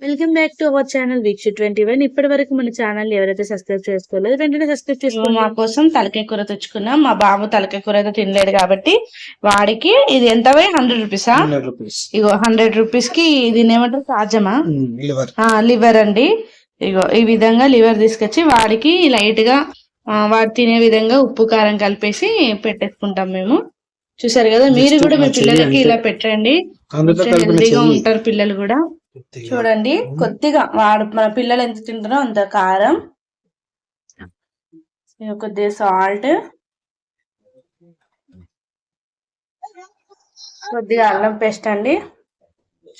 Welcome back to our channel వీక్ష21. ఇప్పటి వరకు మన ఛానల్ ఎవరైతే సబ్స్క్రైబ్ చేసుకోలేదు వెంటనే సబ్స్క్రైబ్ చేసుకోండి. మా కోసం తలకాయ కూర తెచ్చుకున్నాం. మా బాబు తలకాయ కూర అయితే తినలేడు కాబట్టి వాడికి ఇది ఎంత 100 రూపీసా? ఇగో 100 రూపీస్ కి దీని ఏమంటారు, సాజమా లివర్ అండి. ఇగో ఈ విధంగా లివర్ తీసుకొచ్చి వాడికి లైట్ గా వాడు తినే విధంగా ఉప్పు కారం కలిపేసి పెట్టేసుకుంటాం మేము. చూసారు కదా, మీరు కూడా మీ పిల్లలకి ఇలా పెట్టండి, హెల్తీగా ఉంటారు పిల్లలు కూడా. చూడండి, కొద్దిగా మన పిల్లలు ఎంత తింటారో అంత కారం, కొద్దిగా సాల్ట్, కొద్దిగా అల్లం పేస్ట్ అండి.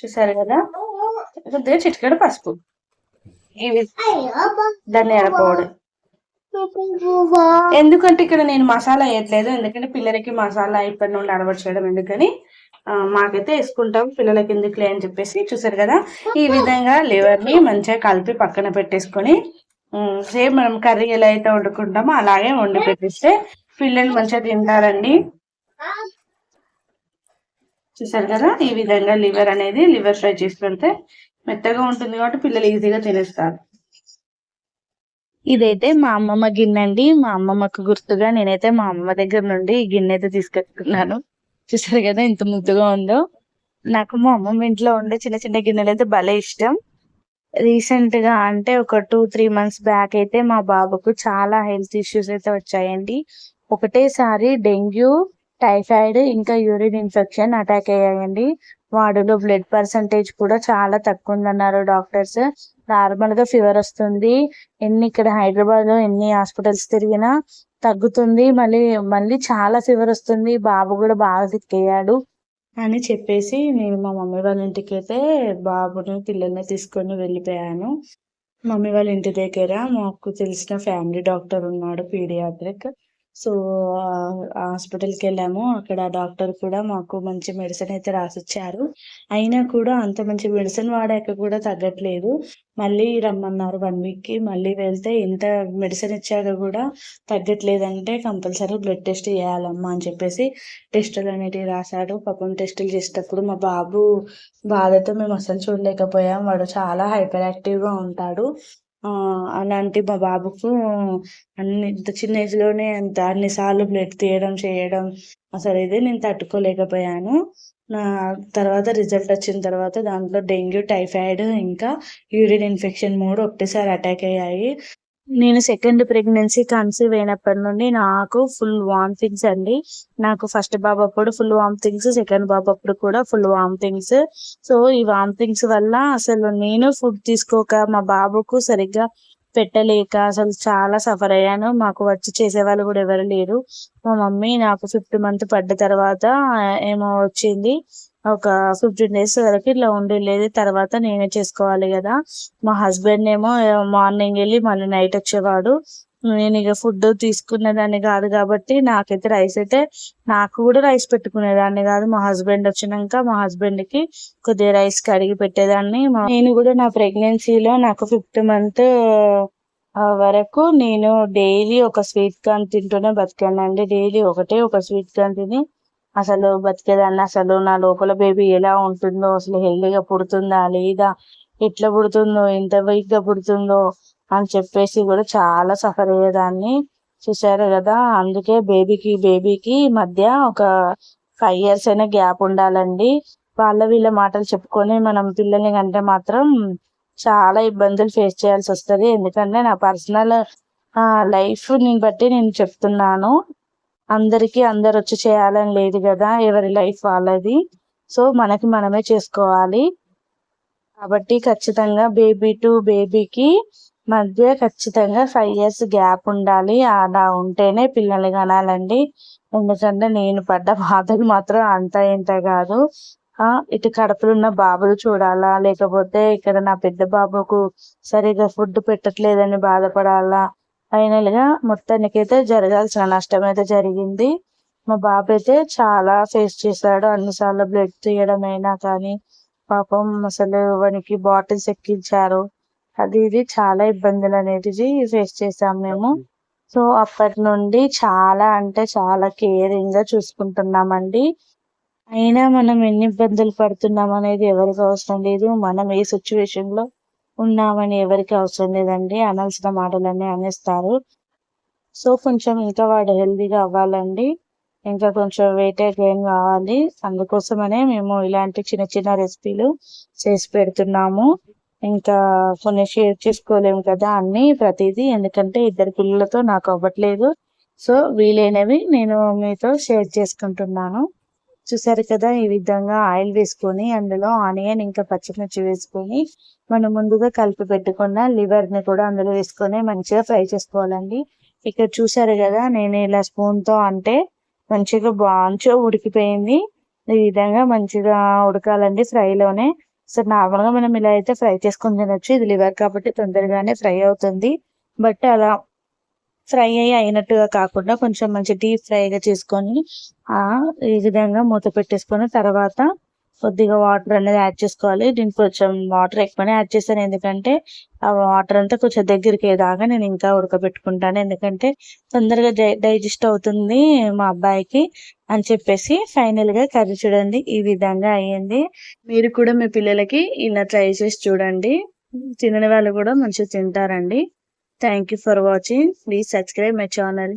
చూసారు కదా, కొద్దిగా చిటికెడు పసుపు, ఇవి ధనియాల పౌడర్. ఎందుకంటే ఇక్కడ నేను మసాలా వేయట్లేదు, ఎందుకంటే పిల్లలకి మసాలా ఇప్పటి నుండి అలవాటు చేయడం ఎందుకని. మాకైతే వేసుకుంటాం, పిల్లలకి ఎందుకులే అని చెప్పేసి. చూసారు కదా, ఈ విధంగా లివర్ ని మంచిగా కలిపి పక్కన పెట్టేసుకొని సేమ్ మనం కర్రీ ఎలా అయితే వండుకుంటామో అలాగే వండి పెట్టిస్తే పిల్లలు మంచిగా తింటారండి. చూసారు కదా, ఈ విధంగా లివర్ ఫ్రై చేసి పెడితే మెత్తగా ఉంటుంది కాబట్టి పిల్లలు ఈజీగా తినేస్తారు. ఇదైతే మా అమ్మమ్మ గిన్నె అండి. మా అమ్మమ్మకు గుర్తుగా నేనైతే మా అమ్మమ్మ దగ్గర నుండి ఈ గిన్నె అయితే తీసుకొచ్చుకున్నాను. చూసారు కదా ఎంత ముద్దుగా ఉందో. నాకు మా అమ్మమ్మ ఇంట్లో ఉండే చిన్న చిన్న గిన్నెలు అయితే భలే ఇష్టం. రీసెంట్ గా అంటే ఒక 2-3 మంత్స్ బ్యాక్ అయితే మా బాబుకు చాలా హెల్త్ ఇష్యూస్ అయితే వచ్చాయండి. ఒకటేసారి డెంగ్యూ, టైఫాయిడ్ ఇంకా యూరిన్ ఇన్ఫెక్షన్ అటాక్ అయ్యాయండి. వాడిలో బ్లడ్ పర్సంటేజ్ కూడా చాలా తక్కువ ఉందన్నారు డాక్టర్స్. నార్మల్ గా ఫీవర్ వస్తుంది, ఇక్కడ హైదరాబాద్ లో ఎన్ని హాస్పిటల్స్ తిరిగినా తగ్గుతుంది, మళ్ళీ చాలా ఫీవర్ వస్తుంది, బాబు కూడా బాగా సిక్ అయ్యాడు అని చెప్పేసి నేను మా మమ్మీ వాళ్ళ ఇంటికి అయితే బాబుని పిల్లల్ని తీసుకొని వెళ్ళిపోయాను. మమ్మీ వాళ్ళ ఇంటి దగ్గర మాకు తెలిసిన ఫ్యామిలీ డాక్టర్ ఉన్నాడు, పీడియాట్రిక్. సో హాస్పిటల్కి వెళ్ళాము. అక్కడ డాక్టర్ కూడా మాకు మంచి మెడిసిన్ అయితే రాసిచ్చారు. అయినా కూడా అంత మంచి మెడిసిన్ వాడాక కూడా తగ్గట్లేదు. మళ్ళీ రమ్మన్నారు 1 వీక్కి. మళ్ళీ వెళ్తే ఎంత మెడిసిన్ ఇచ్చాక కూడా తగ్గట్లేదంటే కంపల్సరీ బ్లడ్ టెస్ట్ చేయాలమ్మా అని చెప్పేసి టెస్టులు అనేటివి రాశాడు. పాపం టెస్టులు చేసేటప్పుడు మా బాబు బాధతో మేము అసలు చూడలేకపోయాం. వాడు చాలా హైపర్ యాక్టివ్గా ఉంటాడు. అలాంటి మా బాబుకు ఇంత చిన్న ఏజ్ లోనే అన్నిసార్లు బ్లడ్ తీయడం చేయడం అసలు ఇదే నేను తట్టుకోలేకపోయాను. నా తర్వాత రిజల్ట్ వచ్చిన తర్వాత దాంట్లో డెంగ్యూ, టైఫాయిడ్ ఇంకా యూరిన్ ఇన్ఫెక్షన్ 3 ఒకటేసారి అటాక్ అయ్యాయి. నేను సెకండ్ ప్రెగ్నెన్సీ కన్సీవ్ అయినప్పటి నుండి నాకు ఫుల్ వామిటింగ్స్ అండి. నాకు ఫస్ట్ బాబు అప్పుడు ఫుల్ వామిటింగ్స్, సెకండ్ బాబు అప్పుడు కూడా ఫుల్ వామిటింగ్స్. సో ఈ వామిటింగ్స్ వల్ల అసలు నేను ఫుడ్ తీసుకోక మా బాబుకు సరిగ్గా పెట్టలేక అసలు చాలా సఫర్ అయ్యాను. మాకు వచ్చి చేసేవాళ్ళు కూడా ఎవరు లేరు. మా మమ్మీ నాకు 5th మంత్ పడ్డ తర్వాత ఏమో వచ్చింది. ఒక 15 days వరకు ఇట్లా ఉండేది. తర్వాత నేనే చేసుకోవాలి కదా. మా హస్బెండ్ ఏమో మార్నింగ్ వెళ్ళి మళ్ళీ నైట్ వచ్చేవాడు. నేను ఇక ఫుడ్ తీసుకునేదాన్ని కాదు కాబట్టి నాకైతే నాకు కూడా రైస్ పెట్టుకునేదాన్ని కాదు. మా హస్బెండ్ వచ్చినాక మా హస్బెండ్ కి కొద్దిగా రైస్ కడిగి పెట్టేదాన్ని. నేను కూడా నా ప్రెగ్నెన్సీలో నాకు 5th మంత్ వరకు నేను డైలీ ఒక స్వీట్ కార్న్ తింటూనే బతికానండి. డైలీ ఒక స్వీట్ కార్న్ తిని అసలు బతికేదాన్ని. అసలు నా లోపల బేబీ ఎలా ఉంటుందో, అసలు హెల్దీగా పుడుతుందా లేదా, ఎట్లా పుడుతుందో, ఎంత వీక్ గా పుడుతుందో అని చెప్పేసి కూడా చాలా సఫర్ అయ్యేదాన్ని. చూసారు కదా, అందుకే బేబీకి మధ్య ఒక 5 years అయినా గ్యాప్ ఉండాలండి. వీళ్ళ మాటలు చెప్పుకొని మనం పిల్లల్ని కంటే మాత్రం చాలా ఇబ్బందులు ఫేస్ చేయాల్సి వస్తుంది. ఎందుకంటే నా పర్సనల్ లైఫ్ బట్టి నేను చెప్తున్నాను. అందరు వచ్చి చేయాలని లేదు కదా, ఎవరి లైఫ్ వాళ్ళది. సో మనకి మనమే చేసుకోవాలి. కాబట్టి ఖచ్చితంగా బేబీ టు బేబీకి మధ్య ఖచ్చితంగా 5 years గ్యాప్ ఉండాలి. అలా ఉంటేనే పిల్లల్ని కనాలండి. ఎందుకంటే నేను పడ్డ బాధలు మాత్రం అంత ఇంత కాదు. ఇటు కడుపులో ఉన్న బాబులు చూడాలా, లేకపోతే ఇక్కడ నా పెద్ద బాబుకు సరిగా ఫుడ్ పెట్టట్లేదని బాధపడాలా. ఫైనల్ గా మొత్తానికైతే జరగాల్సిన నష్టం అయితే జరిగింది. మా బాబు అయితే చాలా ఫేస్ చేశాడు. అన్నిసార్లు బ్లడ్ తీయడం అయినా కానీ పాపం అసలు వానికి బాటిల్స్ ఎక్కించారు. అది ఇది చాలా ఇబ్బందులు అనేది ఫేస్ చేసాం మేము. సో అప్పటి నుండి చాలా అంటే చాలా కేరింగ్ గా చూసుకుంటున్నామండి. అయినా మనం ఎన్ని ఇబ్బందులు పడుతున్నాం అనేది ఎవరికి అవసరం లేదు. మనం ఏ సిచ్యువేషన్ లో ఉన్నామని ఎవరికి అవసరం లేదండి. అనాల్సిన మాటలన్నీ అనేస్తారు. సో కొంచెం ఇంకా వాడు హెల్దీగా అవ్వాలండి. ఇంకా కొంచెం వెయిట్ గెయిన్ కావాలి. అందుకోసమనే మేము ఇలాంటి చిన్న చిన్న రెసిపీలు చేసి పెడుతున్నాము. ఇంకా కొన్ని షేర్ చేసుకోలేము కదా అన్ని ప్రతిదీ, ఎందుకంటే ఇద్దరు పిల్లలతో నాకు అవ్వట్లేదు. సో వీలైనవి నేను మీతో షేర్ చేసుకుంటున్నాను. చూసారు కదా, ఈ విధంగా ఆయిల్ వేసుకొని అందులో ఆనియన్ ఇంకా పచ్చిమిర్చి వేసుకొని మనం ముందుగా కలిపి పెట్టుకున్న లివర్ ని కూడా అందులో వేసుకొని మంచిగా ఫ్రై చేసుకోవాలండి. ఇక్కడ చూసారు కదా, నేను ఇలా స్పూన్ తో అంటే మంచిగా ఉడికిపోయింది. ఈ విధంగా మంచిగా ఉడకాలండి ఫ్రైలోనే. సో నార్మల్ గా మనం ఇలా అయితే ఫ్రై చేసుకొని తినొచ్చు. ఇది లివర్ కాబట్టి తొందరగానే ఫ్రై అవుతుంది. బట్ అలా ఫ్రై అయినట్టుగా కాకుండా కొంచెం మంచి డీప్ ఫ్రైగా చేసుకొని ఈ విధంగా మూత పెట్టేసుకొని తర్వాత కొద్దిగా వాటర్ అనేది యాడ్ చేసుకోవాలి. దీనికి కొంచెం వాటర్ ఎక్కువనే యాడ్ చేశాను, ఎందుకంటే ఆ వాటర్ అంతా కొంచెం దగ్గరికి అయ్యేదాకా నేను ఇంకా ఉడకబెట్టుకుంటాను. ఎందుకంటే తొందరగా డైజెస్ట్ అవుతుంది మా అబ్బాయికి అని చెప్పేసి. ఫైనల్ గా కర్రీ చూడండి ఈ విధంగా అయ్యింది. మీరు కూడా మీ పిల్లలకి ఇలా ట్రై చేసి చూడండి. తినని వాళ్ళు కూడా మంచిగా తింటారండి. Thank you for watching. Please subscribe my channel.